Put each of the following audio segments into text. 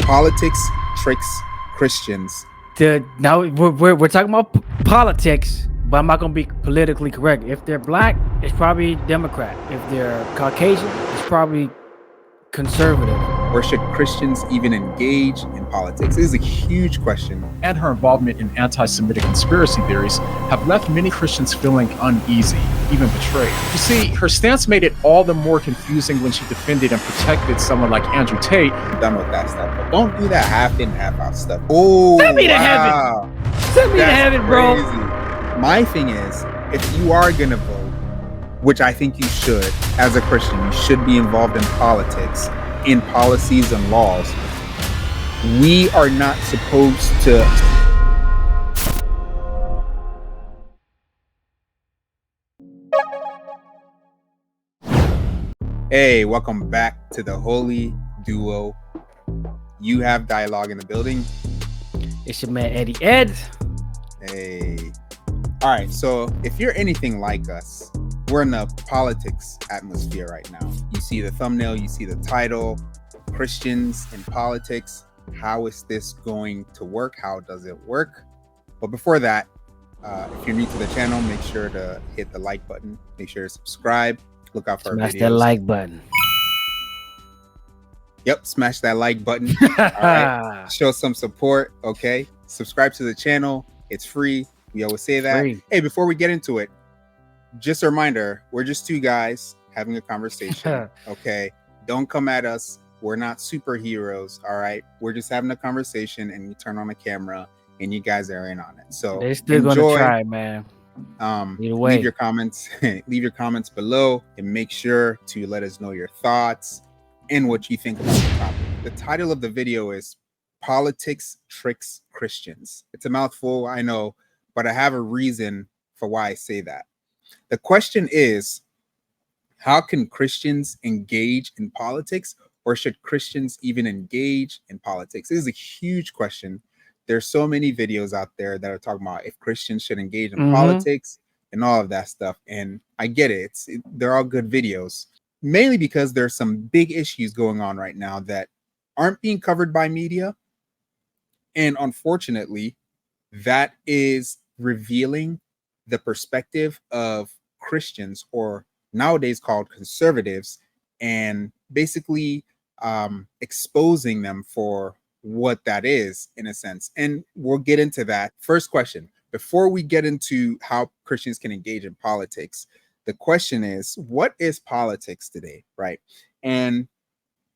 Politics tricks Christians. Now we're talking about politics, but I'm not gonna be politically correct. If they're black, it's probably Democrat. If they're Caucasian, it's probably conservative. Or should Christians even engage in politics? This is a huge question. And her involvement in anti-Semitic conspiracy theories have left many Christians feeling uneasy, even betrayed. You see, her stance made it all the more confusing when she defended and protected someone like Andrew Tate. I'm done with that stuff, but don't do that half in, half out stuff. Oh, Send me to heaven. Send me to heaven, bro. My thing is, if you are gonna vote, which I think you should, as a Christian, you should be involved in politics, in policies and laws. We are not supposed to. Hey, welcome back to the Holy Duo. You have dialogue in the building. It's your man Eddie Ed. Hey. All right, so if you're anything like us, we're in the politics atmosphere right now. You see the thumbnail, you see the title, Christians in politics. How is this going to work? How does it work? But before that, if you're new to the channel, make sure to hit the like button. Make sure to subscribe. Look out for our videos. Smash that like button. Yep, smash that like button. All right, show some support. Okay, subscribe to the channel. It's free. We always say that. Free. Hey, before we get into it, just a reminder, we're just two guys having a conversation. Okay, don't come at us. We're not superheroes. All right, we're just having a conversation, and you turn on the camera and you guys are in on it. So they're still gonna try, man. Leave your comments below, and make sure to let us know your thoughts and what you think about the topic. The title of the video is Politics Tricks Christians. It's a mouthful, I know, but I have a reason for why I say that. The question is, how can Christians engage in politics, or should Christians even engage in politics? This is a huge question. There's so many videos out there that are talking about if Christians should engage in politics and all of that stuff. And I get it. They're all good videos, mainly because there's some big issues going on right now that aren't being covered by media. And unfortunately, that is revealing the perspective of Christians, or nowadays called conservatives, and basically exposing them for what that is, in a sense. And we'll get into that. First question, before we get into how Christians can engage in politics, the question is, what is politics today, right? And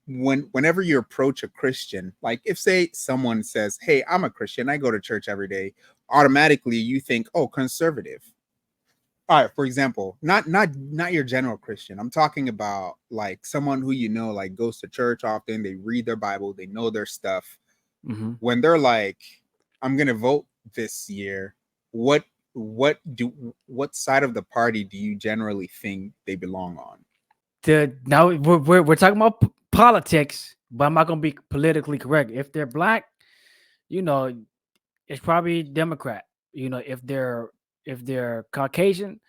whenever you approach a Christian, like if say someone says, hey, I'm a Christian, I go to church every day, automatically you think, oh, conservative. All right, for example, not your general Christian. I'm talking about like someone who, you know, like goes to church often, they read their Bible, they know their stuff. When they're like, I'm gonna vote this year, what side of the party do you generally think they belong on? Now we're talking about politics, but I'm not gonna be politically correct. If they're black, you know, it's probably Democrat. You know, if they're Caucasian,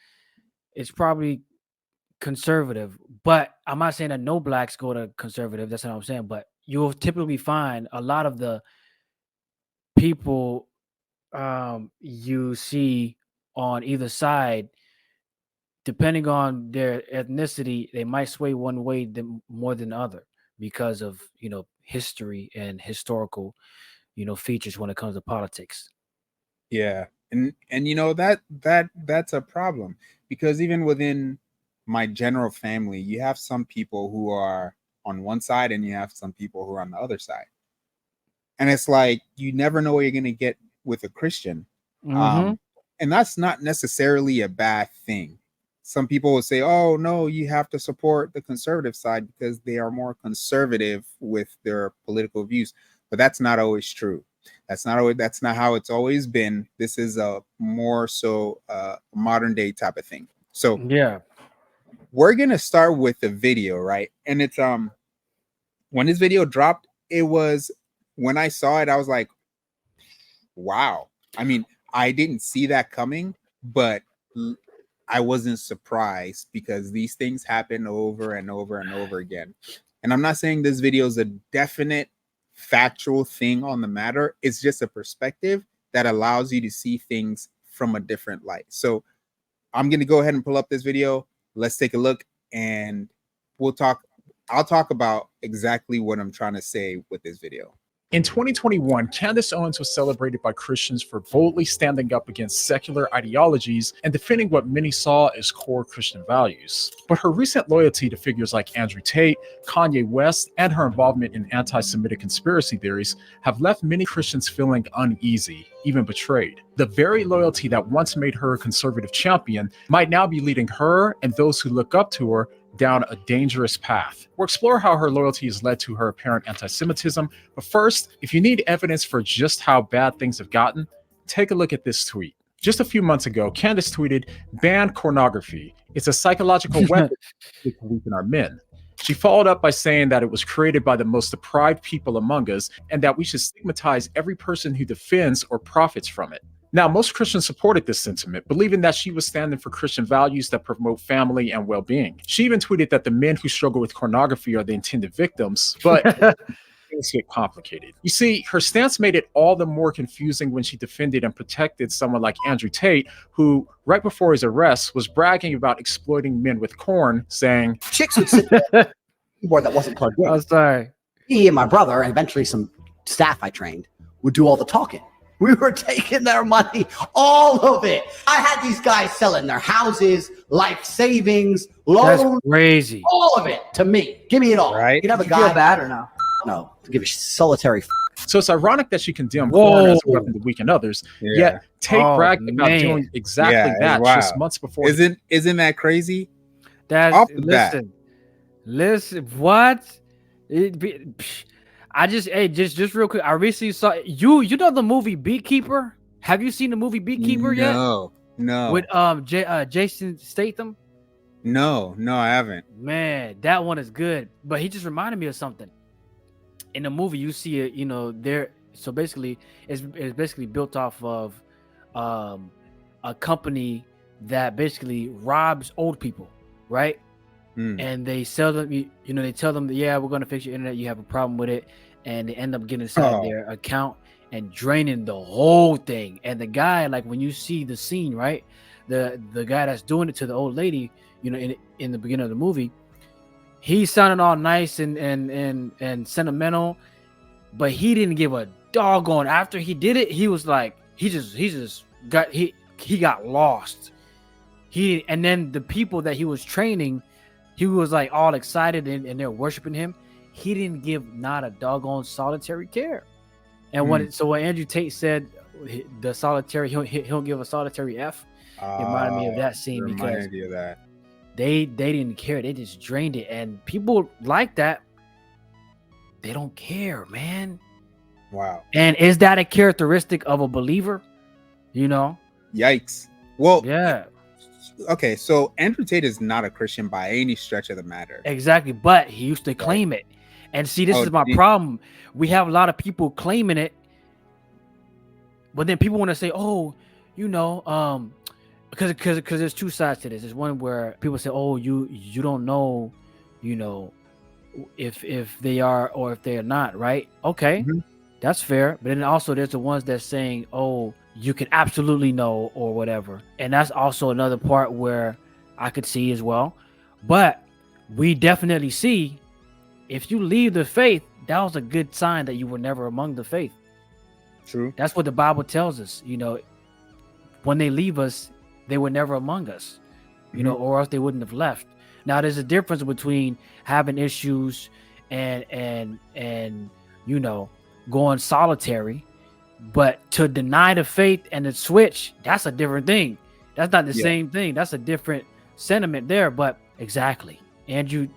it's probably conservative. But I'm not saying that no blacks go to conservative. That's what I'm saying. But you'll typically find a lot of the people you see on either side, depending on their ethnicity, they might sway one way more than the other because of, you know, history and historical, you know, features when it comes to politics. Yeah. And you know, that's a problem, because even within my general family, you have some people who are on one side and you have some people who are on the other side. And it's like, you never know what you're going to get with a Christian. And that's not necessarily a bad thing. Some people will say, oh, no, you have to support the conservative side because they are more conservative with their political views. But that's not always true. That's not how it's always been. This is a more so modern day type of thing. So yeah, we're going to start with the video, right? And it's when this video dropped, it was, when I saw it, I was like, wow. I mean, I didn't see that coming, but I wasn't surprised, because these things happen over and over and over again. And I'm not saying this video is a definite factual thing on the matter. It's just a perspective that allows you to see things from a different light. So I'm going to go ahead and pull up this video. Let's take a look, and I'll talk about exactly what I'm trying to say with this video. In 2021, Candace Owens was celebrated by Christians for boldly standing up against secular ideologies and defending what many saw as core Christian values. But her recent loyalty to figures like Andrew Tate, Kanye West, and her involvement in anti-Semitic conspiracy theories have left many Christians feeling uneasy, even betrayed. The very loyalty that once made her a conservative champion might now be leading her and those who look up to her down a dangerous path. We'll explore how her loyalty has led to her apparent anti-Semitism. But first, if you need evidence for just how bad things have gotten, take a look at this tweet. Just a few months ago, Candace tweeted, "Ban pornography. It's a psychological weapon to weaken our men." She followed up by saying that it was created by the most deprived people among us and that we should stigmatize every person who defends or profits from it. Now, most Christians supported this sentiment, believing that she was standing for Christian values that promote family and well-being. She even tweeted that the men who struggle with pornography are the intended victims, but things get complicated. You see, her stance made it all the more confusing when she defended and protected someone like Andrew Tate, who, right before his arrest, was bragging about exploiting men with corn, saying, "Chicks would sit there at a keyboard that wasn't plugged in. I'm sorry. Me and my brother, and eventually some staff I trained, would do all the talking. We were taking their money, all of it. I had these guys selling their houses, life savings, That's loans, crazy. all of it to me. Give me it all. Right. You'd have a You guy feel bad or no? No, give a solitary. So it's ironic that she condemned Whoa. porn as a weapon to weaken others, yet Tate Oh, bragged about man. doing exactly that wow. just months before. Isn't that crazy? That's Off the bat. listen. What? Just real quick. I recently saw you. You know the movie Beekeeper? Have you seen the movie Beekeeper yet? No. With Jason Statham. No, I haven't. Man, that one is good. But he just reminded me of something. In the movie, you see it. You know, there. So basically, it's basically built off of a company that basically robs old people, right? And they sell them, they tell them, yeah, we're going to fix your internet. You have a problem with it. And they end up getting inside their account and draining the whole thing. And the guy, like when you see the scene, right? The guy that's doing it to the old lady, in the beginning of the movie, he's sounding all nice and sentimental, but he didn't give a doggone. After he did it, he was like, he got lost. And then the people that he was training, he was like all excited and they're worshiping him. He didn't give not a doggone solitary care. And when Andrew Tate said the solitary, he'll give a solitary F. It reminded me of that scene because they didn't care. They just drained it. And people like that, they don't care, man. Wow. And is that a characteristic of a believer? Yikes. Well, yeah. Okay, so Andrew Tate is not a Christian by any stretch of the matter. Exactly, but he used to claim it. And see, this is my problem. We have a lot of people claiming it, but then people want to say, "Oh, because there's two sides to this. There's one where people say, "Oh, you don't know, if they are or if they are not, right?" Okay, that's fair. But then also there's the ones that's saying, "Oh, you can absolutely know," or whatever. And that's also another part where I could see as well. But we definitely see if you leave the faith, that was a good sign that you were never among the faith. True. That's what the Bible tells us. When they leave us, they were never among us, or else they wouldn't have left. Now, there's a difference between having issues and going solitary. But to deny the faith and to switch, that's a different thing. That's not the same thing. That's a different sentiment there. But exactly, Andrew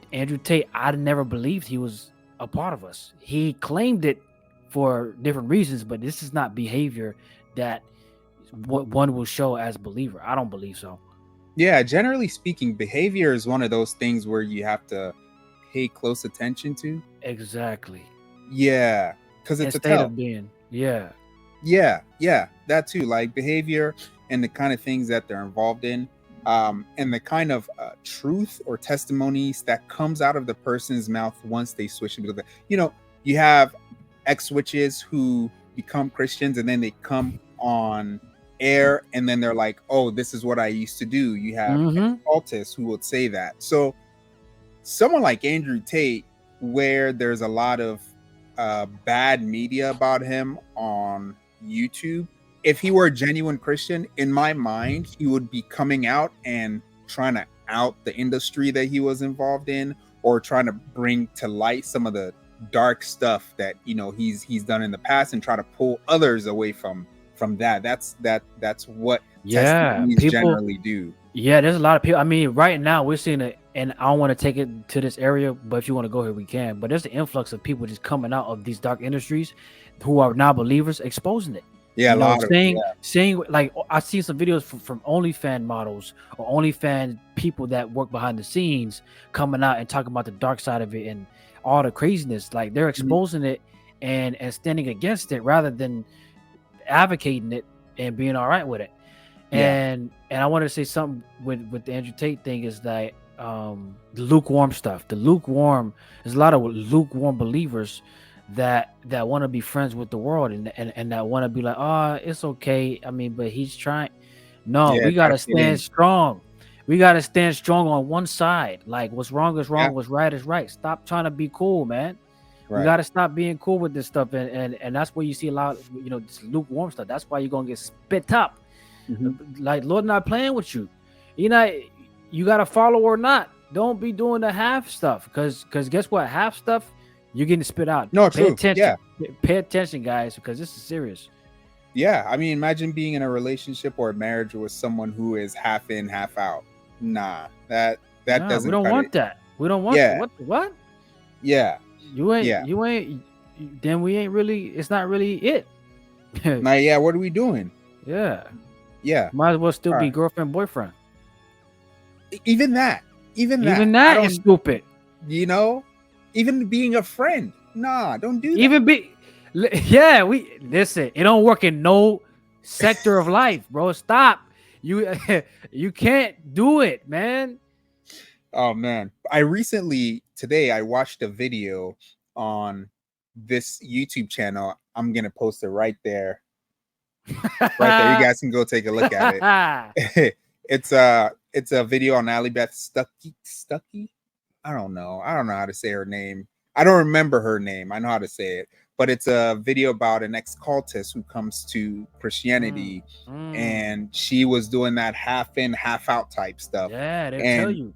Tate, I never believed he was a part of us. He claimed it for different reasons, but this is not behavior that one will show as a believer. I don't believe so. Yeah, generally speaking, behavior is one of those things where you have to pay close attention to. Exactly. Yeah, because it's a state tell. of being. Yeah, that too. Like behavior and the kind of things that they're involved in, and the kind of truth or testimonies that comes out of the person's mouth once they switch into the. You have X witches who become Christians and then they come on air and then they're like, oh, this is what I used to do. You have cultists who would say that. So someone like Andrew Tate, where there's a lot of bad media about him on YouTube, if he were a genuine Christian, in my mind, he would be coming out and trying to out the industry that he was involved in, or trying to bring to light some of the dark stuff that, you know, he's done in the past and try to pull others away from that. That's what testimonies generally do. Yeah, there's a lot of people. I mean, right now we're seeing it, and I don't want to take it to this area, but if you want to go here, we can. But there's an influx of people just coming out of these dark industries who are now believers, exposing it. Yeah, saying like, I see some videos from OnlyFans models or OnlyFans people that work behind the scenes coming out and talking about the dark side of it and all the craziness. Like, they're exposing it and standing against it rather than advocating it and being all right with it. And I want to say something with the Andrew Tate thing is that the lukewarm stuff. There's a lot of lukewarm believers that want to be friends with the world and that want to be like, oh, it's okay. I mean, but he's trying. No, we gotta stand strong. We gotta stand strong on one side. Like, what's wrong is wrong, what's right is right. Stop trying to be cool, man. Right. We gotta stop being cool with this stuff, and that's where you see a lot of, you know, this lukewarm stuff. That's why you're gonna get spit up. Like, Lord not playing with you. You know, you gotta follow or not. Don't be doing the half stuff, because guess what? Half stuff, you're getting spit out. No, pay true. Attention. Pay attention, guys, because this is serious. Yeah, I mean, imagine being in a relationship or a marriage with someone who is half in, half out. Nah, that doesn't. We don't want that. We don't want. Yeah. What? Yeah. You ain't. Then we ain't really. It's not really it. Now, yeah. What are we doing? Yeah. Yeah. Might as well still be girlfriend, boyfriend. Even that is stupid. You know, even being a friend. Nah, don't do that. We listen. It don't work in no sector of life, bro. Stop. You can't do it, man. Oh man, today I watched a video on this YouTube channel. I'm gonna post it right there. Right there, you guys can go take a look at it. It's a video on Alibeth Stuckey. I don't know how to say her name. I don't remember her name. I know how to say it, but it's a video about an ex-cultist who comes to Christianity, and she was doing that half in, half out type stuff. Yeah, they tell you.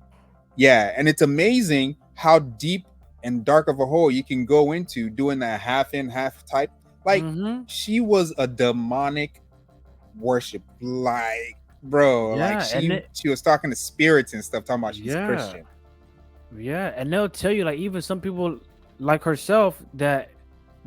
Yeah, and it's amazing how deep and dark of a hole you can go into doing that half in, half type. Like, she was a demonic worship, like, bro. Yeah, like she was talking to spirits and stuff, talking about she's a Christian. Yeah, and they'll tell you, like, even some people like herself, that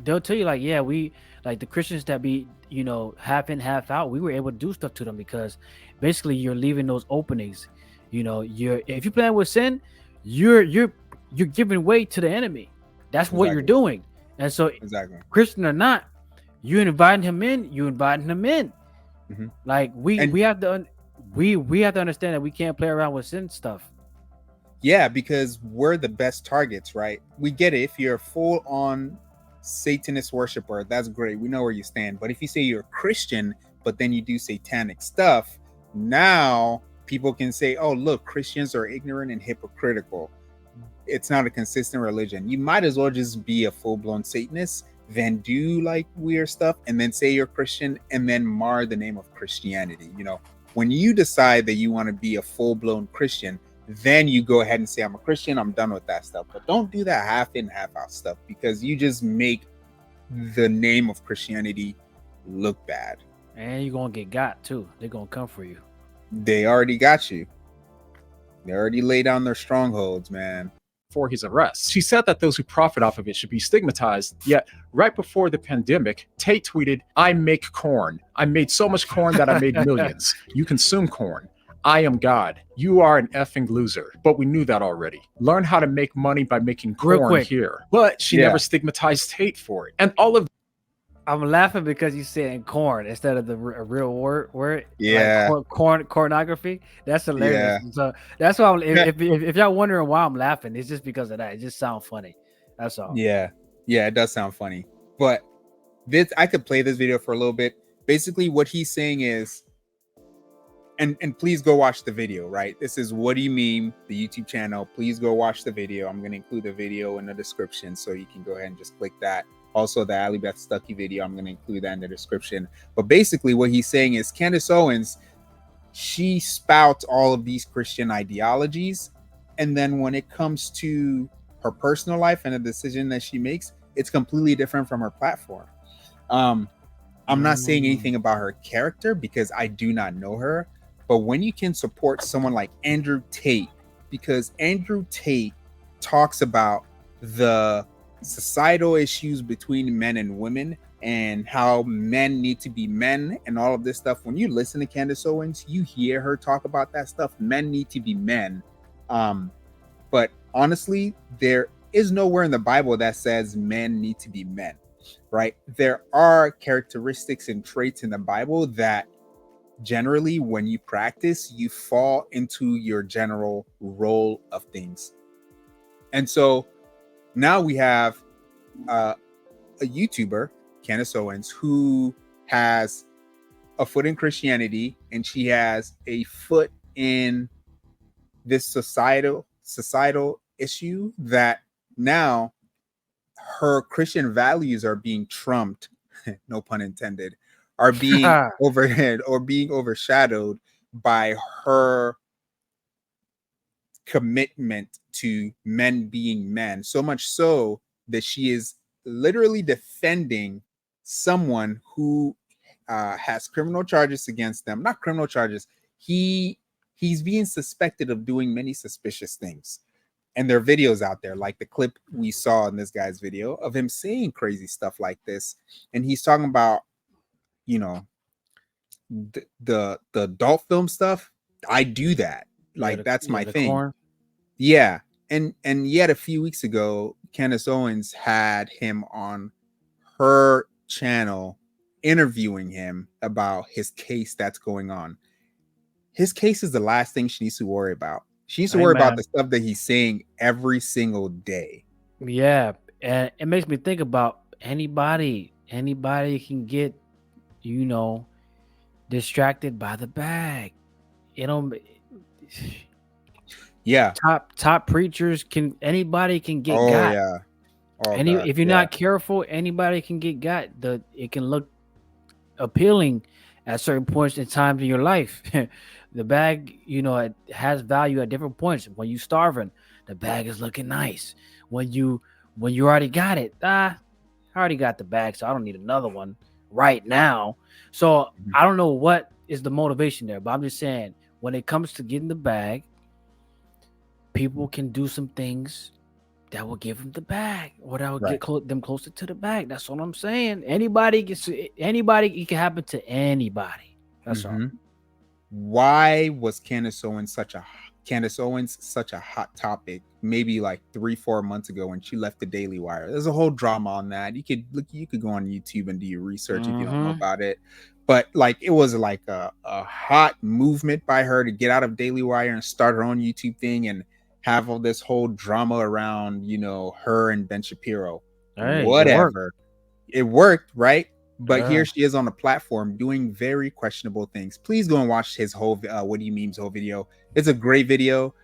they'll tell you, like, yeah, we, like, the Christians that be, you know, half in, half out, we were able to do stuff to them because basically you're leaving those openings. You know, if you're playing with sin, you're giving way to the enemy. That's what you're doing. And so, Christian or not, you inviting him in. Like, we have to understand that we can't play around with sin stuff. Yeah, because we're the best targets, right? We get it. If you're a full-on Satanist worshiper, that's great. We know where you stand. But if you say you're a Christian, but then you do satanic stuff, now people can say, oh, look, Christians are ignorant and hypocritical. It's not a consistent religion. You might as well just be a full-blown Satanist, then do like weird stuff, and then say you're Christian, and then mar the name of Christianity. You know, when you decide that you want to be a full-blown Christian, then you go ahead and say, I'm a Christian, I'm done with that stuff. But don't do that half in, half out stuff, because you just make the name of Christianity look bad. And you're going to get got too. They're going to come for you. They already got you. They already laid down their strongholds, man. For his arrest. She said that those who profit off of it should be stigmatized. Yet, right before the pandemic, Tate tweeted, I make corn. I made so much corn that I made millions. You consume corn. I am God. You are an effing loser. But we knew that already. Learn how to make money by making corn here. But she never stigmatized Tate for it. And all of I'm laughing because you saying corn instead of the real word. Yeah. Like cornography. That's hilarious. Yeah. So that's why if y'all wondering why I'm laughing, it's just because of that. It just sounds funny. That's all. Yeah. Yeah, it does sound funny. But this, I could play this video for a little bit. Basically, what he's saying is, and please go watch the video, right? This is What Do You Meme, the YouTube channel. Please go watch the video. I'm going to include the video in the description, so you can go ahead and just click that. Also, the Ali Beth Stuckey video, I'm going to include that in the description. But basically, what he's saying is Candace Owens, she spouts all of these Christian ideologies. And then when it comes to her personal life and the decision that she makes, it's completely different from her platform. I'm not saying anything about her character because I do not know her. But when you can support someone like Andrew Tate, because Andrew Tate talks about the societal issues between men and women and how men need to be men and all of this stuff. When you listen to Candace Owens, you hear her talk about that stuff. Men need to be men. But honestly, there is nowhere in the Bible that says men need to be men, right? There are characteristics and traits in the Bible that generally, when you practice, you fall into your general role of things. And so now we have a YouTuber, Candace Owens, who has a foot in Christianity, and she has a foot in this societal issue that now her Christian values are being trumped, no pun intended, are being overshadowed by her commitment to men being men, so much so that she is literally defending someone who has criminal charges against them. Not criminal charges. He's being suspected of doing many suspicious things. And there are videos out there, like the clip we saw in this guy's video of him saying crazy stuff like this. And he's talking about, you know, the adult film stuff. I do that. Like, that's my thing. Corn. Yeah. And yet a few weeks ago, Candace Owens had him on her channel interviewing him about his case that's going on. His case is the last thing she needs to worry about. She needs to worry about the stuff that he's saying every single day. Yeah. And it makes me think about anybody can get, you know, distracted by the bag. You know, yeah. Top preachers anybody can get got. Yeah. If you're not careful, anybody can get got. It can look appealing at certain points in times in your life. The bag, you know, it has value at different points. When you're starving, the bag is looking nice. When you already got it, I already got the bag, so I don't need another one right now. So I don't know what is the motivation there, but I'm just saying, when it comes to getting the bag, people can do some things that will give them the bag, or that will get them closer to the bag. That's what I'm saying. It can happen to anybody. That's all. Why was Candace Owens such a hot topic maybe like 3-4 months ago when she left the Daily Wire? There's a whole drama on that. You could go on YouTube and do your research if you don't know about it. But like, it was like a hot movement by her to get out of Daily Wire and start her own YouTube thing and have all this whole drama around, you know, her and Ben Shapiro. Hey, whatever. It worked, right? But here she is on the platform doing very questionable things. Please go and watch his whole What Do You Meme's whole video. It's a great video.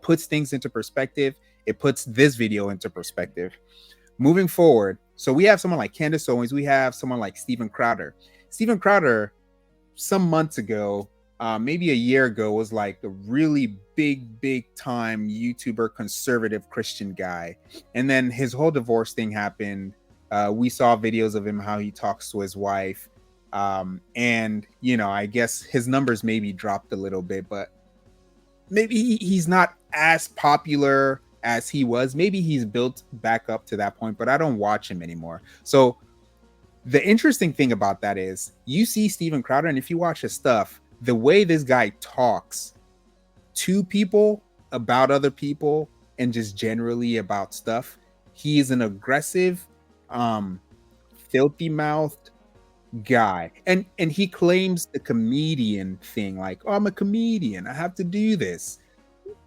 Puts things into perspective. It puts this video into perspective. Moving forward, so we have someone like Candace Owens. We have someone like Steven Crowder. Steven Crowder, some months ago, maybe a year ago, was like a really big time YouTuber, conservative Christian guy. And then his whole divorce thing happened. We saw videos of him, how he talks to his wife. And, you know, I guess his numbers maybe dropped a little bit, but maybe he's not as popular as he was. Maybe he's built back up to that point, but I don't watch him anymore. So the interesting thing about that is you see Steven Crowder, and if you watch his stuff, the way this guy talks to people about other people and just generally about stuff, he is an aggressive, filthy mouthed guy, and he claims the comedian thing, like, oh, I'm a comedian, I have to do this.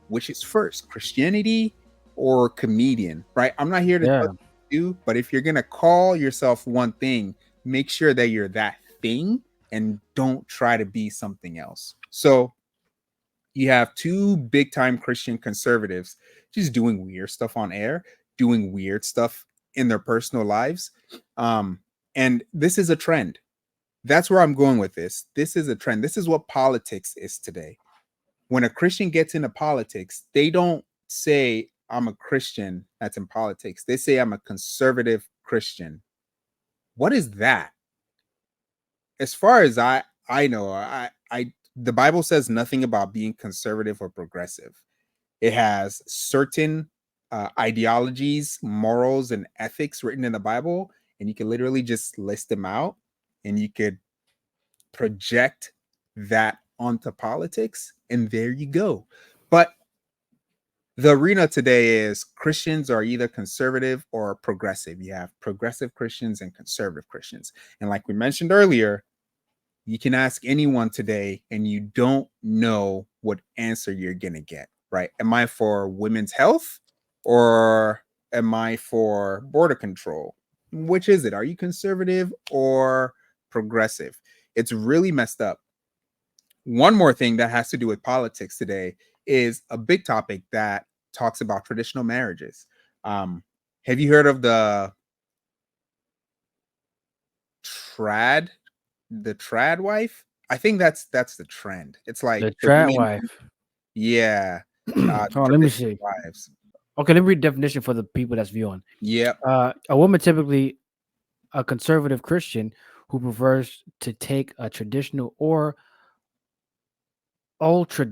Which is first, Christianity or comedian, right? I'm not here to do. But if you're gonna call yourself one thing, make sure that you're that thing and don't try to be something else. So you have two big time Christian conservatives just doing weird stuff on air, doing weird stuff in their personal lives. And this is a trend. That's where I'm going with this. This is a trend. This is what politics is today. When a Christian gets into politics, they don't say, I'm a Christian that's in politics. They say, I'm a conservative Christian. What is that? As far as I know, the Bible says nothing about being conservative or progressive. It has certain ideologies, morals, and ethics written in the Bible, and you can literally just list them out, and you could project that onto politics, and there you go. But the arena today is Christians are either conservative or progressive. You have progressive Christians and conservative Christians. And like we mentioned earlier, you can ask anyone today and you don't know what answer you're going to get, right? Am I for women's health or am I for border control? Which is it? Are you conservative or progressive? It's really messed up. One more thing that has to do with politics today is a big topic that talks about traditional marriages. Have you heard of the trad wife? I think that's the trend. It's like the trad wife. Yeah. Oh, let me see. Wives. Okay, let me read the definition for the people that's viewing. Yeah. A woman, typically a conservative Christian, who prefers to take a traditional or ultra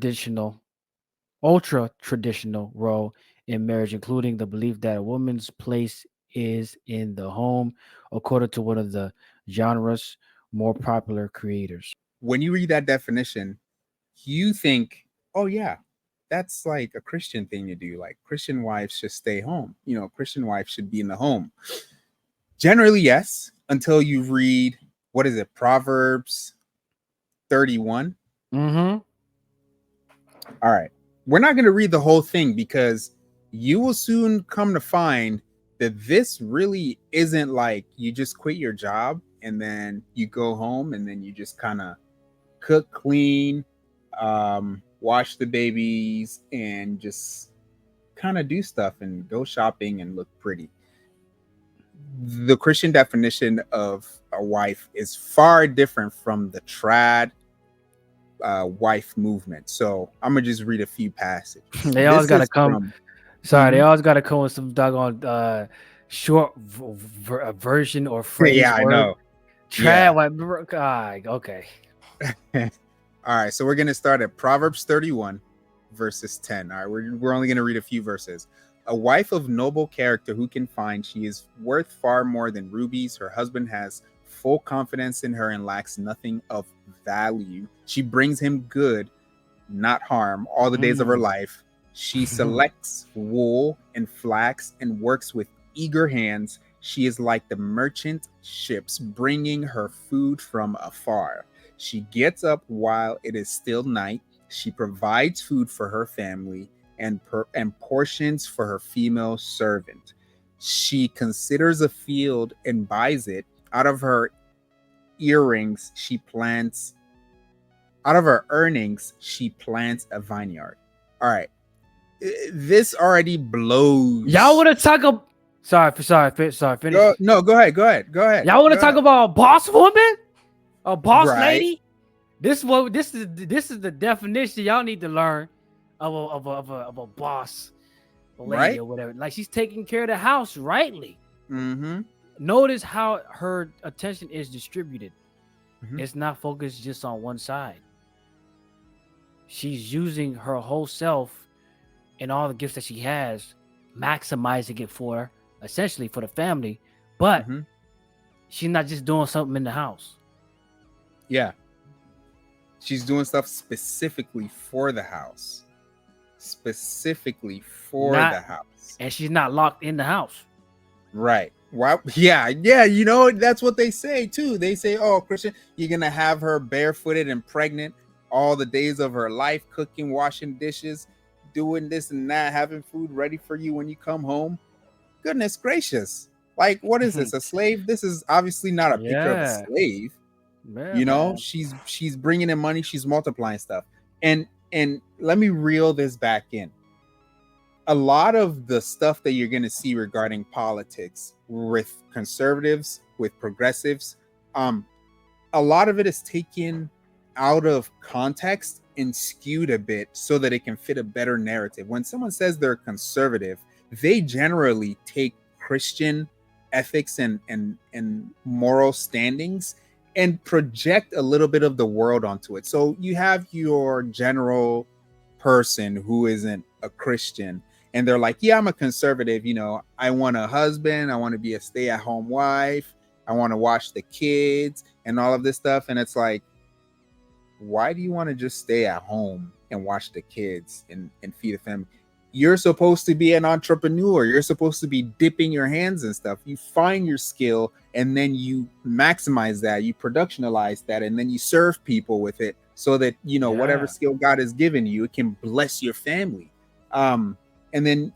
traditional role in marriage, including the belief that a woman's place is in the home, according to one of the genre's more popular creators. When you read that definition, you think, oh yeah, that's like a Christian thing to do. Like Christian wives should stay home. You know, Christian wives should be in the home. Generally, yes, until you read, what is it, Proverbs 31. Mm-hmm. All right. We're not going to read the whole thing because you will soon come to find that this really isn't like you just quit your job and then you go home and then you just kind of cook, clean, wash the babies, and just kind of do stuff and go shopping and look pretty. The Christian definition of a wife is far different from the trad wife movement. So I'm gonna just read a few passages. They always gotta come. They always gotta come with some doggone short version or phrase. Yeah, I know. Trad wife. God, okay. All right, so we're gonna start at Proverbs 31, verses 10. All right, we're only gonna read a few verses. A wife of noble character who can find, she is worth far more than rubies. Her husband has full confidence in her and lacks nothing of value. She brings him good, not harm, all the days of her life. She selects wool and flax and works with eager hands. She is like the merchant ships bringing her food from afar. She gets up while it is still night. She provides food for her family and portions for her female servant. She considers a field and buys it. Out of her earnings, she plants. Out of her earnings, she plants a vineyard. All right, this already blows. Y'all want to talk about? Sorry. Finish. No, go ahead. Y'all want to talk about a boss woman, a boss lady? This is the definition y'all need to learn of a boss lady, or whatever. Like, she's taking care of the house rightly. Mm-hmm. Notice how her attention is distributed. Mm-hmm. It's not focused just on one side. She's using her whole self and all the gifts that she has, maximizing it for, essentially, for the family. But she's not just doing something in the house. Yeah. She's doing stuff specifically for the house. The house. And she's not locked in the house. Right. Wow. Yeah. You know, that's what they say too. They say, oh, Christian, you're going to have her barefooted and pregnant all the days of her life, cooking, washing dishes, doing this and that, having food ready for you when you come home. Goodness gracious. Like, what is this? A slave? This is obviously not a picture of a Yeah. slave. Yeah, You know, man. she's bringing in money, she's multiplying stuff. And let me reel this back in. A lot of the stuff that you're going to see regarding politics with conservatives, with progressives, a lot of it is taken out of context and skewed a bit so that it can fit a better narrative. When someone says they're conservative, they generally take Christian ethics and moral standings and project a little bit of the world onto it. So you have your general person who isn't a Christian, and they're like, yeah, I'm a conservative. You know, I want a husband. I want to be a stay-at-home wife. I want to watch the kids and all of this stuff. And it's like, why do you want to just stay at home and watch the kids and feed a family? You're supposed to be an entrepreneur. You're supposed to be dipping your hands and stuff. You find your skill and then you maximize that, you productionalize that, and then you serve people with it so that, you know, whatever skill God has given you, it can bless your family. And then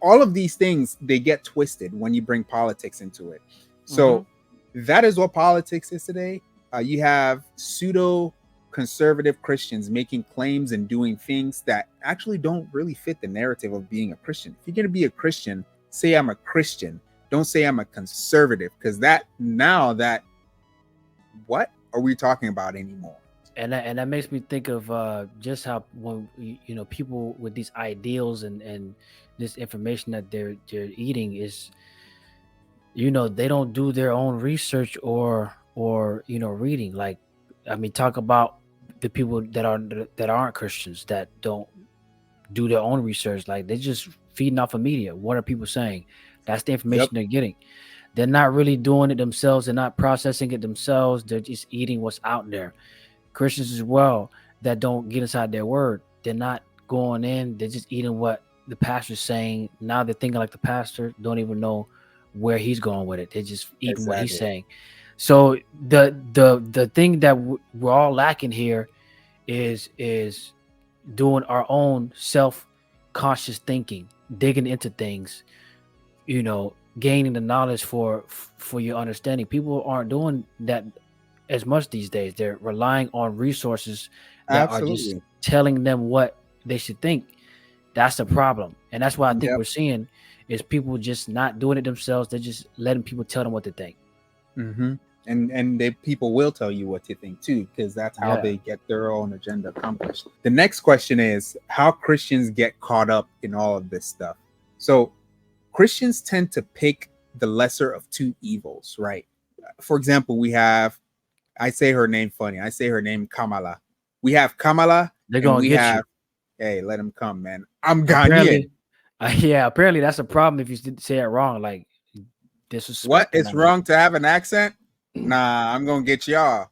all of these things, they get twisted when you bring politics into it. So that is what politics is today. You have pseudo conservative Christians making claims and doing things that actually don't really fit the narrative of being a Christian. If you're going to be a Christian, say I'm a Christian. Don't say I'm a conservative, because what are we talking about anymore? And that makes me think of just how when you know people with these ideals and this information that they're eating is, you know, they don't do their own research or you know reading. Like, I mean, talk about the people that aren't Christians that don't do their own research. Like, they're just feeding off of media. What are people saying? That's the information they're getting. They're not really doing it themselves. They're not processing it themselves. They're just eating what's out there. Christians as well that don't get inside their word. They're not going in. They're just eating what the pastor's saying. Now they're thinking like the pastor. Don't even know where he's going with it. They're just eating what he's saying. So the thing that we're all lacking here is doing our own self-conscious thinking, digging into things, you know, gaining the knowledge for your understanding. People aren't doing that as much these days. They're relying on resources that are just telling them what they should think. That's the problem. And that's what I think we're seeing is people just not doing it themselves. They're just letting people tell them what to think. And people will tell you what to think too, because that's how they get their own agenda accomplished. The next question is how Christians get caught up in all of this stuff. So Christians tend to pick the lesser of two evils, right? For example, I say her name funny. I say her name Kamala. We have Kamala. They're going to get you. Hey, let him come, man. I'm Ghanaian. Apparently that's a problem if you say it wrong. Like, this is what? It's wrong to have an accent? Nah, I'm gonna get y'all.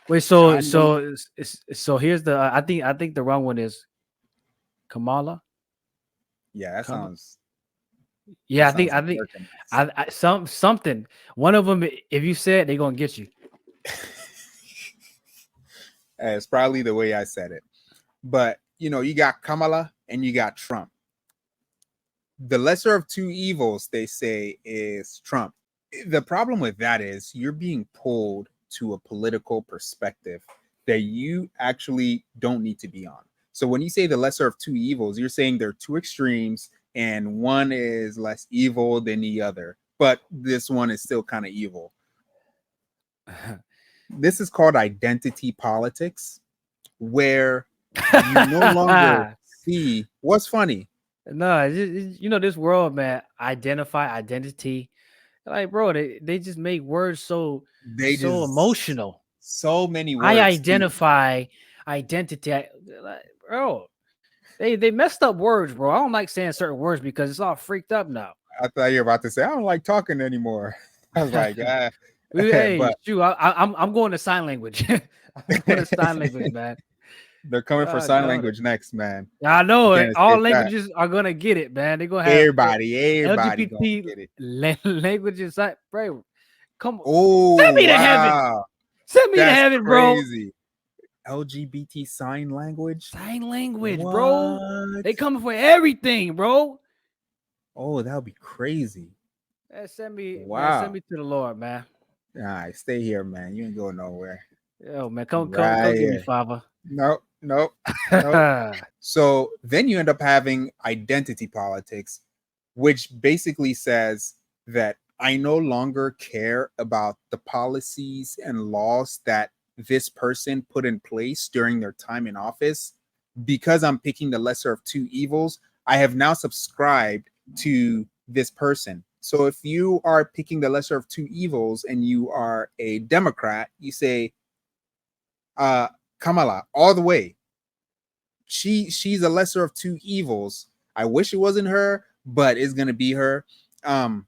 Wait, so here's the I think the wrong one is Kamala. Yeah, that sounds. Yeah, I think something. One of them, if you say it, they're gonna get you. It's probably the way I said it, but you know, you got Kamala and you got Trump. The lesser of two evils, they say, is Trump. The problem with that is you're being pulled to a political perspective that you actually don't need to be on. So when you say the lesser of two evils, you're saying there are two extremes and one is less evil than the other, but this one is still kind of evil. This is called identity politics, where you no longer see what's funny. No, you know, this world, man, identity. Like, bro, they just make words so emotional. So many words. I identify identity. Like, bro, they messed up words, bro. I don't like saying certain words because it's all freaked up now. I thought you were about to say I don't like talking anymore. I was like, hey, I'm going to sign language. I'm going to sign language, man. They're coming for sign language next, man. I know all languages are gonna get it, man. They're gonna have everybody LGBT get it. Languages, bro. Come on, oh, send me to heaven. Send me to heaven, crazy. Bro. LGBT sign language, what? Bro. They coming for everything, bro. Oh, that would be crazy. Send me, man. Wow. Send me to the Lord, man. All right, stay here, man. You ain't going nowhere. Yo, man, come Right get me, here. Father. Nope. So then you end up having identity politics, which basically says that I no longer care about the policies and laws that this person put in place during their time in office. Because I'm picking the lesser of two evils, I have now subscribed to this person. So if you are picking the lesser of two evils and you are a Democrat, you say, Kamala, all the way. She's a lesser of two evils. I wish it wasn't her, but it's gonna be her. And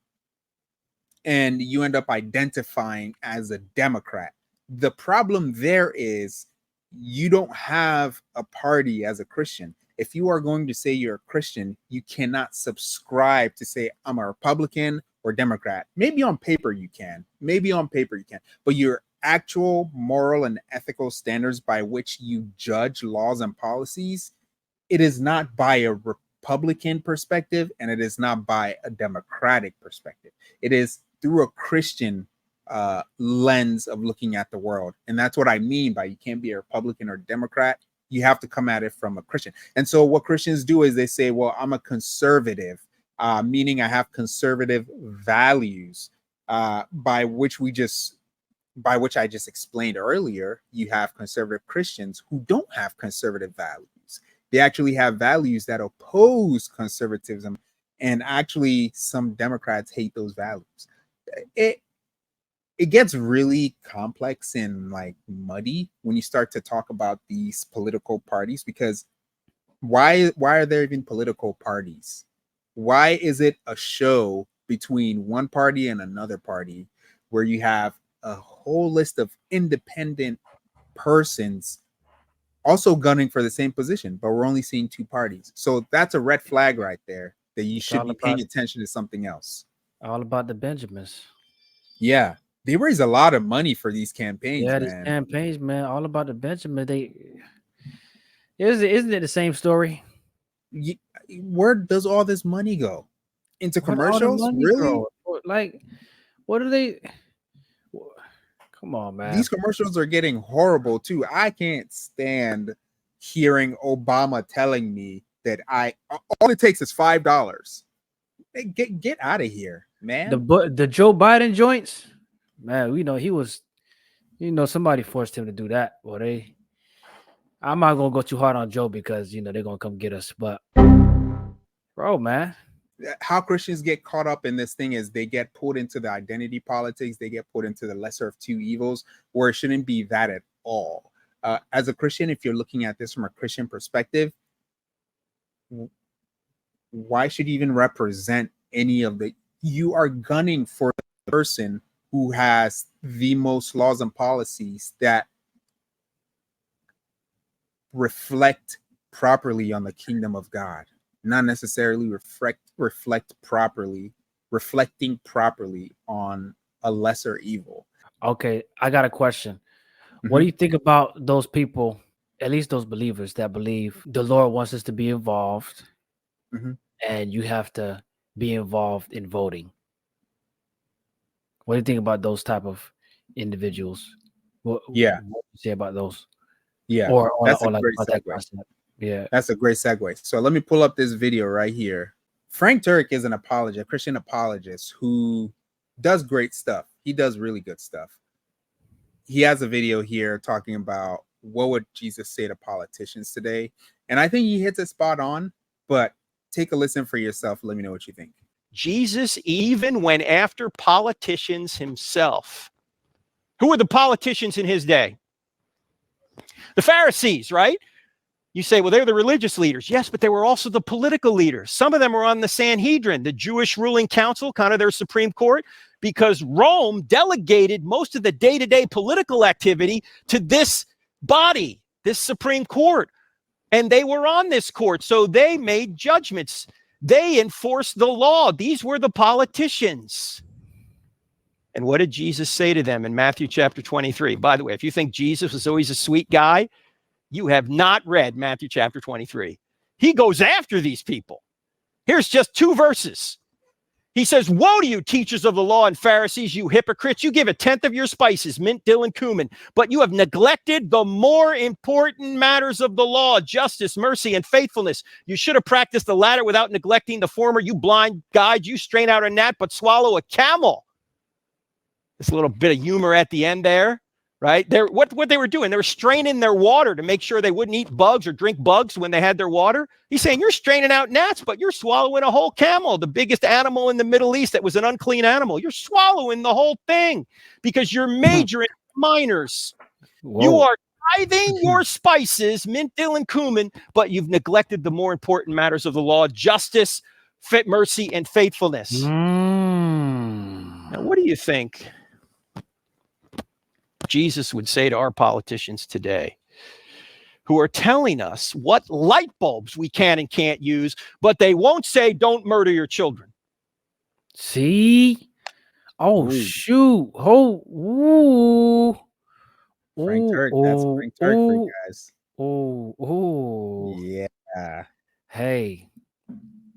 you end up identifying as a Democrat. The problem there is you don't have a party as a Christian. If you are going to say you're a Christian, you cannot subscribe to say I'm a Republican or Democrat. Maybe on paper you can. But your actual moral and ethical standards by which you judge laws and policies, it is not by a Republican perspective and it is not by a Democratic perspective. It is through a Christian lens of looking at the world. And that's what I mean by you can't be a Republican or Democrat. You have to come at it from a Christian. And so what Christians do is they say, well, I'm a conservative, meaning I have conservative values, by which I just explained earlier. You have conservative Christians who don't have conservative values. They actually have values that oppose conservatism. And actually some Democrats hate those values. It gets really complex and like muddy when you start to talk about these political parties, because why are there even political parties? Why is it a show between one party and another party where you have a whole list of independent persons also gunning for the same position, but we're only seeing two parties? So that's a red flag right there that you should be paying attention to something else. All about the Benjamins. Yeah. They raise a lot of money for these campaigns. Yeah, man. these campaigns, man, all about the Benjamin. Isn't it the same story? Where does all this money go? Into commercials? Really? Go? Like, what are they? Come on, man. These commercials are getting horrible too. I can't stand hearing Obama telling me that all it takes is $5. Hey, get out of here, man. The Joe Biden joints. Man, he was, somebody forced him to do that. Well, I'm not gonna go too hard on Joe because they're gonna come get us. But bro, man, how Christians get caught up in this thing is they get pulled into the identity politics. They get put into the lesser of two evils, where it shouldn't be that at all. As a Christian, if you're looking at this from a Christian perspective, why should you even represent any of the? You are gunning for the person who has the most laws and policies that reflect properly on the kingdom of God, not necessarily reflecting properly on a lesser evil. Okay, I got a question. What do you think about those people, at least those believers that believe the Lord wants us to be involved, and you have to be involved in voting? What do you think about those type of individuals? What do you say about those? Yeah, that's a great segue. Yeah, that's a great segue. So let me pull up this video right here. Frank Turek is an apologist, a Christian apologist who does great stuff. He does really good stuff. He has a video here talking about what would Jesus say to politicians today. And I think he hits it spot on, but take a listen for yourself. Let me know what you think. Jesus even went after politicians himself. Who were the politicians in his day? The Pharisees, right? You say, well, they're the religious leaders. Yes, but they were also the political leaders. Some of them were on the Sanhedrin, the Jewish ruling council, kind of their Supreme Court, because Rome delegated most of the day-to-day political activity to this body, this Supreme Court. And they were on this court, so they made judgments. They enforced the law. These were the politicians. And what did Jesus say to them in Matthew chapter 23? By the way, if you think Jesus was always a sweet guy, you have not read Matthew chapter 23. He goes after these people. Here's just 2 verses. He says, woe to you, teachers of the law and Pharisees, you hypocrites. You give a tenth of your spices, mint, dill, and cumin, but you have neglected the more important matters of the law, justice, mercy, and faithfulness. You should have practiced the latter without neglecting the former. You blind guide, you strain out a gnat, but swallow a camel. This little bit of humor at the end there. Right? What they were doing, they were straining their water to make sure they wouldn't eat bugs or drink bugs when they had their water. He's saying, you're straining out gnats, but you're swallowing a whole camel, the biggest animal in the Middle East that was an unclean animal. You're swallowing the whole thing because you're majoring in minors. Whoa. You are tithing your spices, mint, dill, and cumin, but you've neglected the more important matters of the law, justice, mercy, and faithfulness. Now, what do you think Jesus would say to our politicians today who are telling us what light bulbs we can and can't use, but they won't say don't murder your children? See? Oh, shoot. Oh, ooh. Frank Turk, that's Frank Turk for you guys. Oh, yeah. Hey,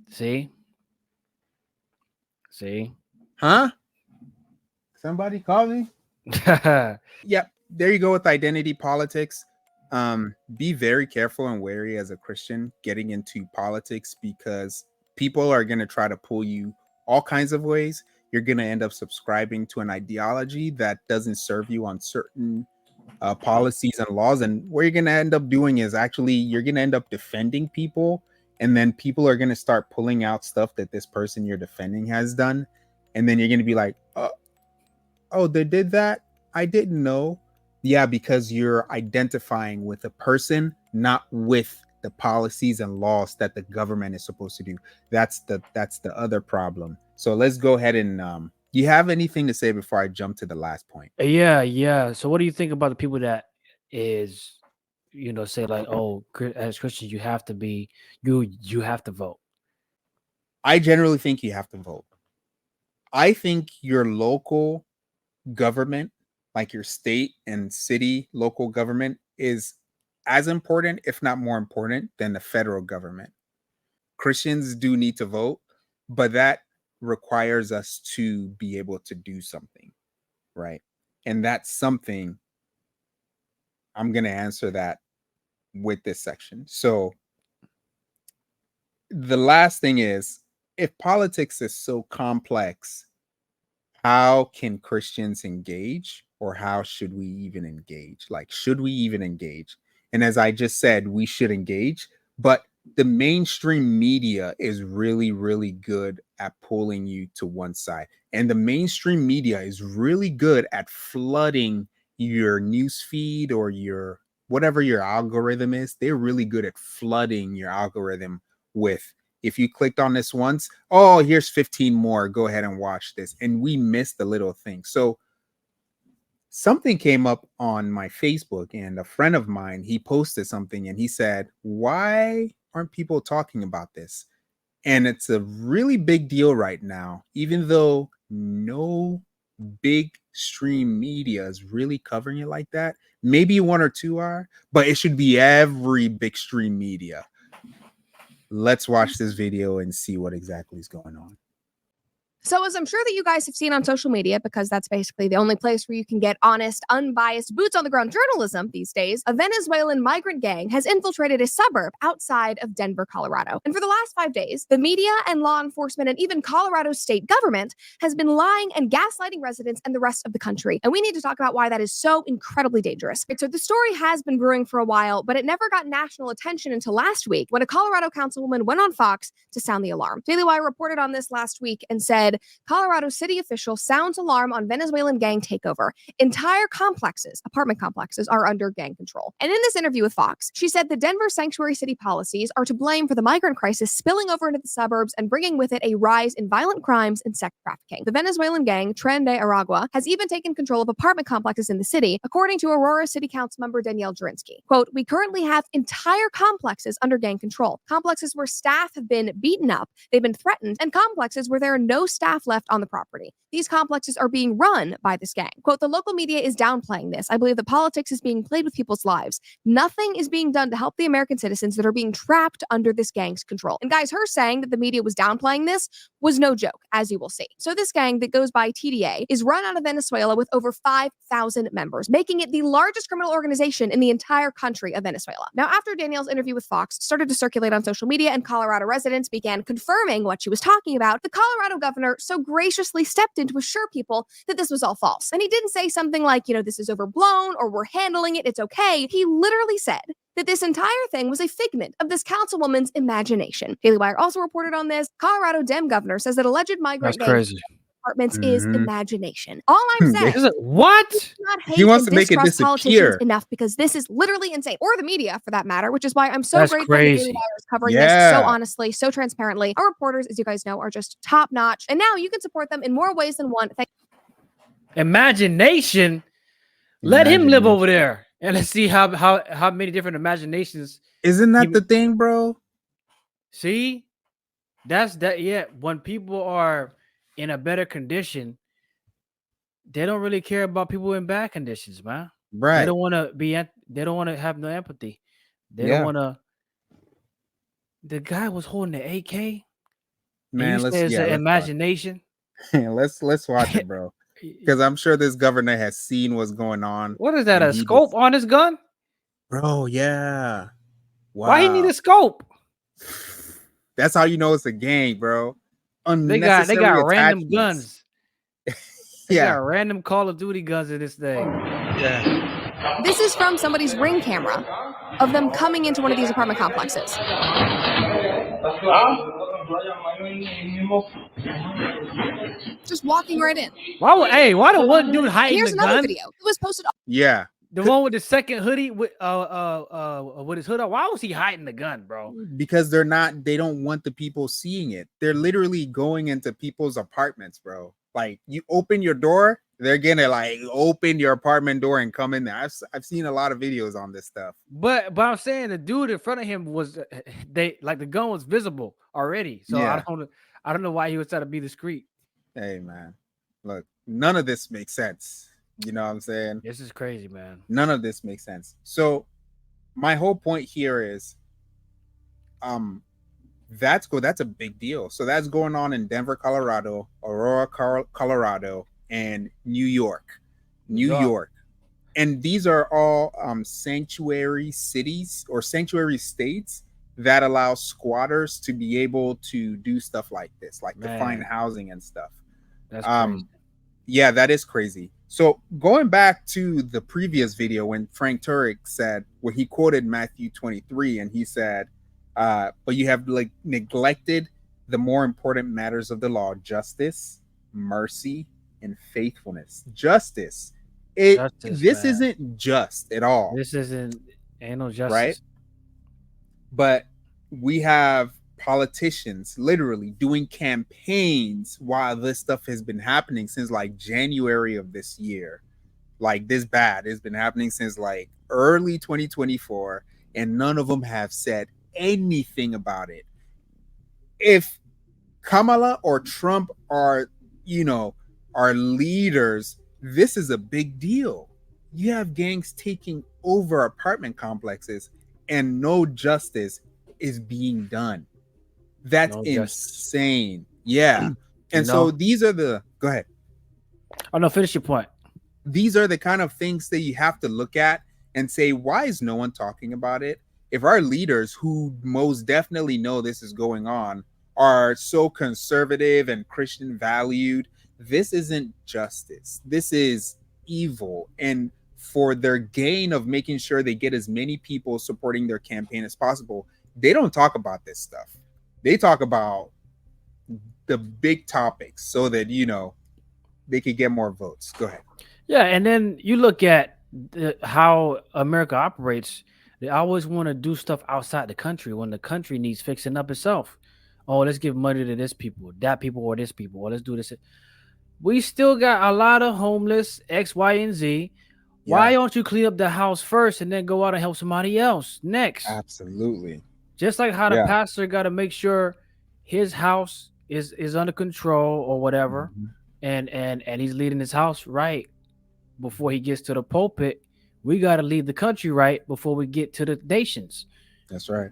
see? Huh? Somebody call me? Yep, there you go with identity politics. Be very careful and wary as a Christian getting into politics because people are going to try to pull you all kinds of ways. You're going to end up subscribing to an ideology that doesn't serve you on certain policies and laws, and what you're going to end up doing is actually you're going to end up defending people, and then people are going to start pulling out stuff that this person you're defending has done, and then you're going to be like, oh, they did that? I didn't know. Yeah, because you're identifying with a person, not with the policies and laws that the government is supposed to do. That's the other problem. So let's go ahead and do you have anything to say before I jump to the last point? Yeah. So what do you think about the people that is, say like, oh, as Christians, you have to be, you have to vote? I generally think you have to vote. I think your local government, like your state and city local government, is as important, if not more important, than the federal government. Christians do need to vote, but that requires us to be able to do something, right? And that's something I'm going to answer that with this section. So the last thing is, if politics is so complex, how can Christians engage, or how should we even engage? Like, should we even engage? And as I just said, we should engage, but the mainstream media is really, really good at pulling you to one side. And the mainstream media is really good at flooding your news feed or your whatever your algorithm is. They're really good at flooding your algorithm with, if you clicked on this once, oh, here's 15 more. Go ahead and watch this. And we missed the little thing. So something came up on my Facebook, and a friend of mine, he posted something and he said, why aren't people talking about this? And it's a really big deal right now, even though no big stream media is really covering it like that. Maybe one or two are, but it should be every big stream media. Let's watch this video and see what exactly is going on. So as I'm sure that you guys have seen on social media, because that's basically the only place where you can get honest, unbiased, boots on the ground journalism these days, a Venezuelan migrant gang has infiltrated a suburb outside of Denver, Colorado. And for the last 5 days, the media and law enforcement and even Colorado's state government has been lying and gaslighting residents and the rest of the country. And we need to talk about why that is so incredibly dangerous. So the story has been brewing for a while, but it never got national attention until last week when a Colorado councilwoman went on Fox to sound the alarm. Daily Wire reported on this last week and said, Colorado city official sounds alarm on Venezuelan gang takeover. Entire complexes, apartment complexes, are under gang control. And in this interview with Fox, she said the Denver sanctuary city policies are to blame for the migrant crisis spilling over into the suburbs and bringing with it a rise in violent crimes and sex trafficking. The Venezuelan gang, Tren de Aragua, has even taken control of apartment complexes in the city, according to Aurora City Council member Danielle Drinsky. Quote, we currently have entire complexes under gang control. Complexes where staff have been beaten up, they've been threatened, and complexes where there are no staff staff left on the property. These complexes are being run by this gang. Quote, the local media is downplaying this. I believe that politics is being played with people's lives. Nothing is being done to help the American citizens that are being trapped under this gang's control. And guys, her saying that the media was downplaying this was no joke, as you will see. So this gang that goes by TDA is run out of Venezuela with over 5,000 members, making it the largest criminal organization in the entire country of Venezuela. Now, after Danielle's interview with Fox started to circulate on social media and Colorado residents began confirming what she was talking about, the Colorado governor so graciously stepped in to assure people that this was all false. And he didn't say something like, this is overblown or we're handling it, it's okay. He literally said that this entire thing was a figment of this councilwoman's imagination. Daily Wire also reported on this. Colorado Dem governor says that alleged migrant apartments is imagination. All I'm saying is what? He wants to make it disappear enough because this is literally insane, or the media for that matter, which is why I'm so grateful that Daily Wire is covering this so honestly, so transparently. Our reporters, as you guys know, are just top notch, and now you can support them in more ways than one. Imagination. Let him live over there, and let's see how many different imaginations. Isn't that the thing, bro? See, that's that. Yeah, when people are in a better condition, they don't really care about people in bad conditions, man. Right? They don't want to be. They don't want to have no empathy. They don't want to. The guy was holding the AK. Man, let's imagination. let's watch it, bro. Because I'm sure this governor has seen what's going on. What is that? A scope on his gun, bro? Yeah. Wow. Why he need a scope? That's how you know it's a gang, bro. They got random guns. They got random Call of Duty guns in this thing. Yeah. This is from somebody's Ring camera of them coming into one of these apartment complexes. Just walking right in. Why the one dude hiding Here's the another gun? video. It was posted. Yeah. The one with the second hoodie with his hood up. Why was he hiding the gun, bro? Because they don't want the people seeing it. They're literally going into people's apartments, bro. Like, you open your door, they're gonna like open your apartment door and come in there. I've seen a lot of videos on this stuff. But I'm saying the dude in front of him was the gun was visible already. So I don't know why he was trying to be discreet. Hey man, look, none of this makes sense. You know what I'm saying? This is crazy, man. None of this makes sense. So my whole point here is that's a big deal. So that's going on in Denver, Colorado, Aurora, Colorado, and New York. And these are all sanctuary cities or sanctuary states that allow squatters to be able to do stuff like this, like to find housing and stuff. That's crazy. Yeah, that is crazy. So going back to the previous video when Frank Turek said, where he quoted Matthew 23, and he said, but you have like neglected the more important matters of the law: justice, mercy, and faithfulness. Justice. This isn't just at all. This ain't no justice. Right? But we have politicians literally doing campaigns while this stuff has been happening since like January of this year. Like, this bad. It's been happening since like early 2024, and none of them have said anything about it. If Kamala or Trump are leaders, this is a big deal. You have gangs taking over apartment complexes and no justice is being done. That's insane. Yeah. And so these are go ahead. Oh no, finish your point. These are the kind of things that you have to look at and say, why is no one talking about it? If our leaders, who most definitely know this is going on, are so conservative and Christian valued, this isn't justice. This is evil. And for their gain of making sure they get as many people supporting their campaign as possible, they don't talk about this stuff. They talk about the big topics so that, they could get more votes. Go ahead. Yeah, and then you look at how America operates. They always want to do stuff outside the country when the country needs fixing up itself. Oh, let's give money to this people, that people, or this people, or let's do this. We still got a lot of homeless, X, Y, and Z. Yeah. Why don't you clean up the house first and then go out and help somebody else next? Absolutely. Just like how the pastor got to make sure his house is under control or whatever, Mhm. and he's leading his house right before he gets to the pulpit, we got to lead the country right before we get to the nations. That's right.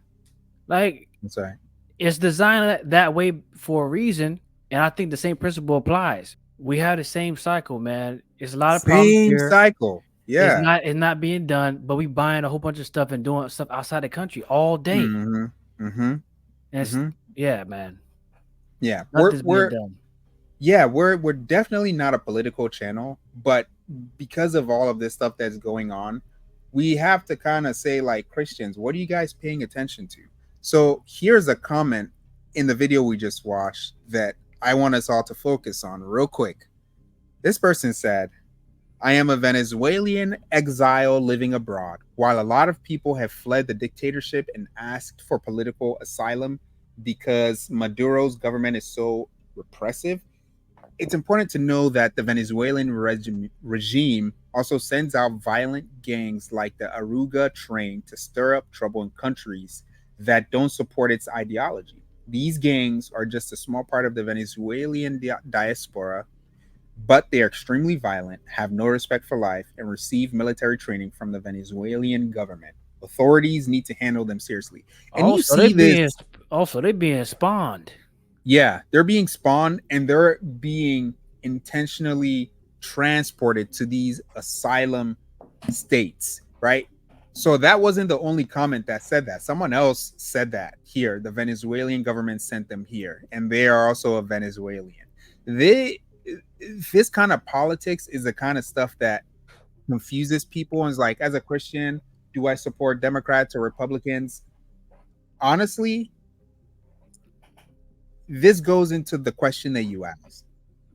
Like, That's right. it's designed that way for a reason, and I think the same principle applies. We have the same cycle, man. It's a lot of problems Same here. cycle. Yeah. It's not being done, but we buying a whole bunch of stuff and doing stuff outside the country all day. Mm-hmm. Mm-hmm. And it's, Mhm. yeah, man. Yeah. Nothing's being done. Yeah, we're definitely not a political channel, but because of all of this stuff that's going on, we have to kind of say, like, Christians, what are you guys paying attention to? So here's a comment in the video we just watched that I want us all to focus on real quick. This person said, I am a Venezuelan exile living abroad. While a lot of people have fled the dictatorship and asked for political asylum because Maduro's government is so repressive, it's important to know that the Venezuelan regime also sends out violent gangs like the Aruga Train to stir up trouble in countries that don't support its ideology. These gangs are just a small part of the Venezuelan diaspora, but they are extremely violent, have no respect for life, and receive military training from the Venezuelan government. Authorities need to handle them seriously. And you see this. They're being spawned. Yeah, they're being spawned and they're being intentionally transported to these asylum states, right? So that wasn't the only comment that said that. Someone else said that here. The Venezuelan government sent them here, and they are also a Venezuelan. This kind of politics is the kind of stuff that confuses people and is like, as a Christian, do I support Democrats or Republicans? Honestly, this goes into the question that you asked.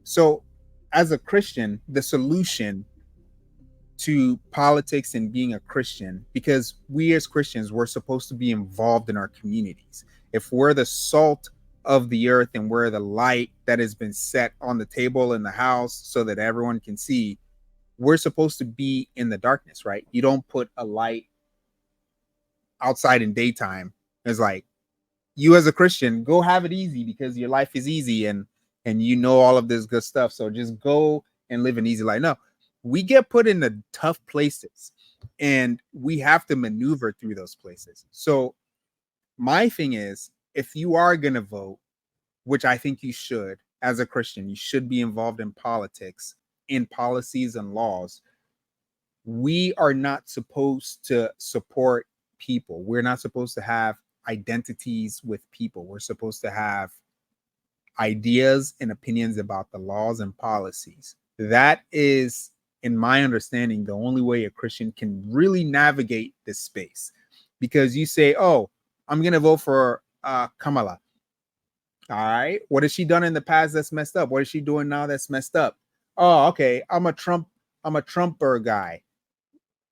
So as a Christian, the solution to politics and being a Christian, because we as Christians, we're supposed to be involved in our communities. If we're the salt of the earth and we're the light that has been set on the table in the house so that everyone can see, we're supposed to be in the darkness, right? You don't put a light outside in daytime. It's like, you as a Christian, go have it easy because your life is easy and you know all of this good stuff. So just go and live an easy life. No, we get put in the tough places and we have to maneuver through those places. So my thing is, if you are going to vote, which I think you should, as a Christian, you should be involved in politics, in policies and laws. We are not supposed to support people. We're not supposed to have identities with people. We're supposed to have ideas and opinions about the laws and policies. That is, in my understanding, the only way a Christian can really navigate this space. Because you say, oh, I'm going to vote for Kamala. All right. What has she done in the past that's messed up? What is she doing now that's messed up? Oh, okay. I'm a Trumper guy.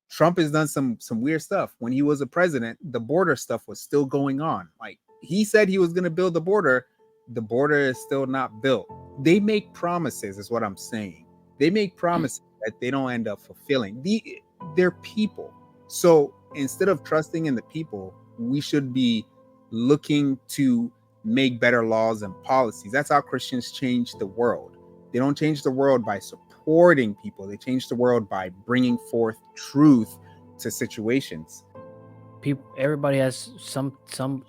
Trump has done some weird stuff. When he was a president, the border stuff was still going on. Like, he said he was going to build the border. The border is still not built. They make promises, is what I'm saying. They make promises that they don't end up fulfilling. They're people. So instead of trusting in the people, we should be looking to make better laws and policies. That's how Christians change the world. They don't change the world by supporting people. They change the world by bringing forth truth to situations. Everybody has some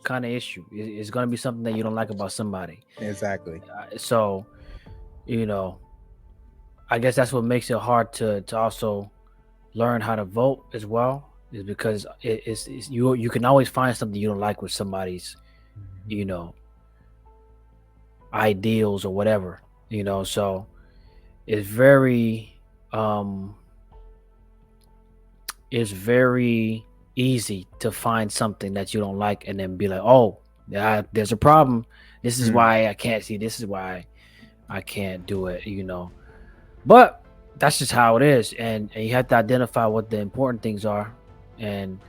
kind of issue. It's going to be something that you don't like about somebody. Exactly. So, I guess that's what makes it hard to also learn how to vote as well, is because it's you can always find something you don't like with somebody's, ideals or whatever, so it's very easy to find something that you don't like and then be like, oh, yeah, there's a problem. This is why I can't see. This is why I can't do it, But that's just how it is. And you have to identify what the important things are. And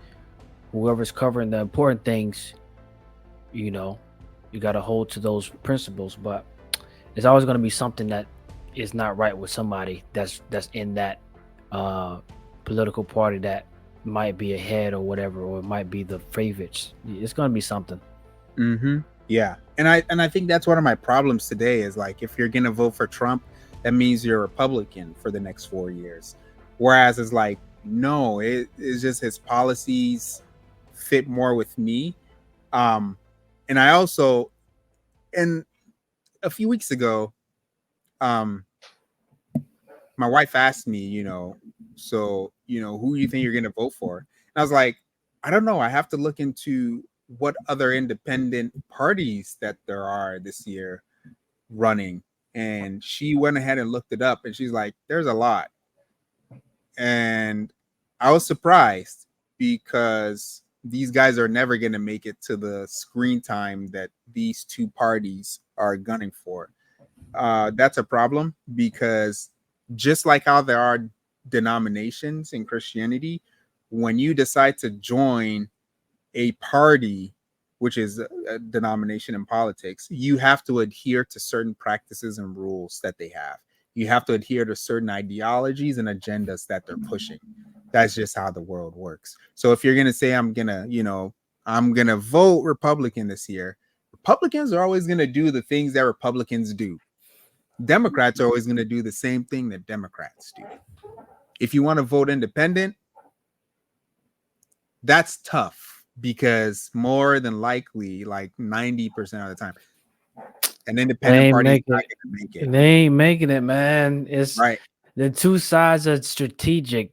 whoever's covering the important things, you got to hold to those principles. But it's always going to be something that is not right with somebody that's in that political party that might be ahead or whatever, or it might be the favorites. It's going to be something. Yeah. And I think that's one of my problems today is like, if you're going to vote for Trump, that means you're a Republican for the next 4 years. Whereas it's like, no, it's just his policies fit more with me. And I also, and a few weeks ago, my wife asked me, so, who do you think you're going to vote for? And I was like, I don't know. I have to look into what other independent parties that there are this year running. And she went ahead and looked it up, and she's like, there's a lot. And I was surprised because these guys are never going to make it to the screen time that these two parties are gunning for. That's a problem, because just like how there are denominations in Christianity, when you decide to join a party, which is a denomination in politics, you have to adhere to certain practices and rules that they have. You have to adhere to certain ideologies and agendas that they're pushing. That's just how the world works. So if you're going to say, I'm going to vote Republican this year, Republicans are always going to do the things that Republicans do. Democrats are always going to do the same thing that Democrats do. If you want to vote independent, that's tough, because more than likely, like 90% of the time, an independent party is not going to make it. They ain't making it, man. It's right. The two sides are strategic.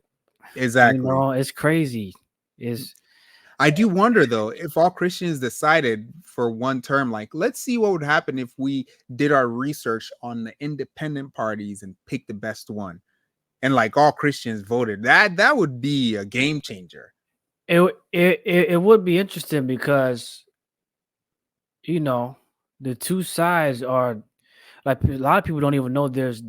Exactly. It's crazy. I do wonder, though, if all Christians decided for one term, like, let's see what would happen if we did our research on the independent parties and picked the best one, and like all Christians voted. That would be a game changer. It would be interesting, because the two sides are, like, a lot of people don't even know there's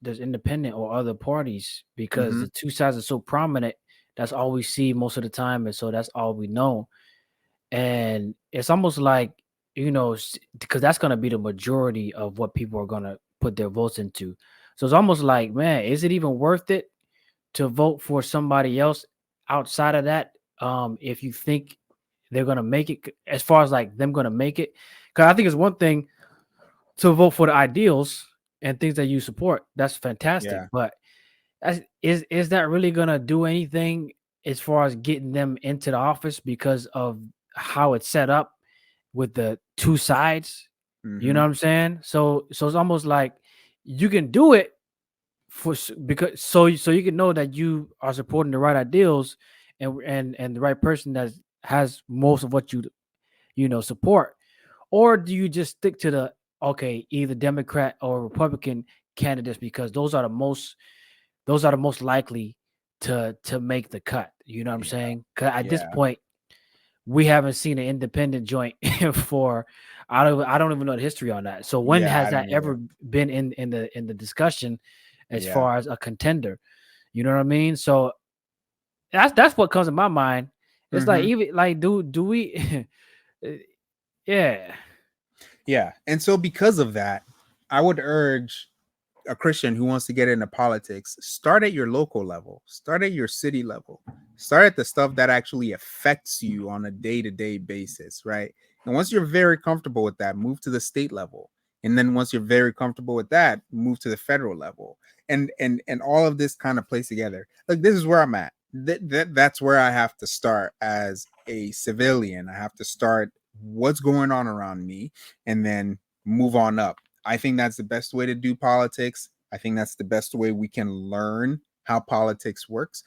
independent or other parties, because the two sides are so prominent. That's all we see most of the time, and so that's all we know. And it's almost like, because that's going to be the majority of what people are going to put their votes into. So it's almost like, man, is it even worth it to vote for somebody else outside of that? If you think they're going to make it, as far as like them going to make it, because I think it's one thing to vote for the ideals and things that you support. That's fantastic. Yeah. But is that really going to do anything as far as getting them into the office, because of how it's set up with the two sides? You know what I'm saying? So it's almost like you can do it because you can know that you are supporting the right ideals and the right person that has most of what you support. Or do you just stick to the either Democrat or Republican candidates, because those are the most likely to make the cut? You know what I'm saying? Because at this point, we haven't seen an independent joint for I don't even know the history on that. So when has that ever been in the discussion as far as a contender? You know what I mean? So that's what comes to my mind. It's like, even like, do we yeah. And so because of that, I would urge a Christian who wants to get into politics, start at your local level, start at your city level, start at the stuff that actually affects you on a day-to-day basis, right? And once you're very comfortable with that, move to the state level. And then once you're very comfortable with that, move to the federal level. And all of this kind of plays together. Like, this is where I'm at. That's where I have to start as a civilian. I have to start what's going on around me and then move on up. I think that's the best way to do politics. I think that's the best way we can learn how politics works.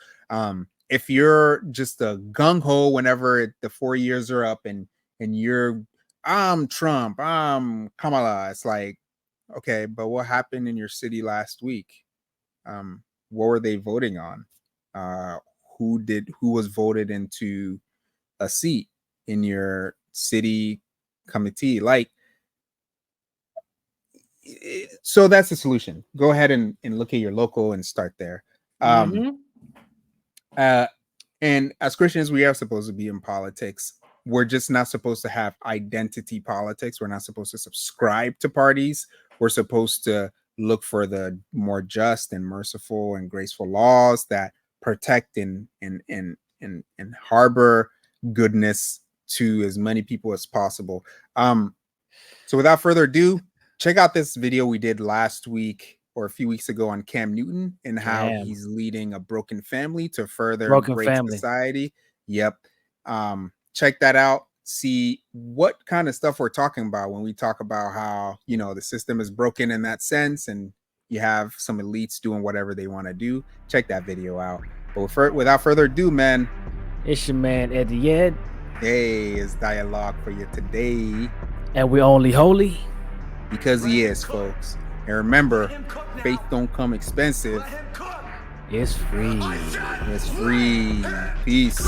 If you're just a gung-ho whenever the 4 years are up and you're, I'm Trump, I'm Kamala, it's like, okay, but what happened in your city last week? What were they voting on? Who was voted into a seat in your city committee? Like, so that's the solution. Go ahead and look at your local and start there. And as Christians, we are supposed to be in politics. We're just not supposed to have identity politics. We're not supposed to subscribe to parties. We're supposed to look for the more just and merciful and graceful laws that protect and harbor goodness to as many people as possible. So without further ado, check out this video we did last week or a few weeks ago on Cam Newton and how he's leading a broken family to further break society. Yep. Check that out. See what kind of stuff we're talking about when we talk about how, you know, the system is broken in that sense and you have some elites doing whatever they want to do. Check that video out. But without further ado, man, it's your man Eddie Ed. Hey, it's dialogue for you today. And we're only holy because he is, folks. And remember, faith don't come expensive. It's free. It's free. Peace.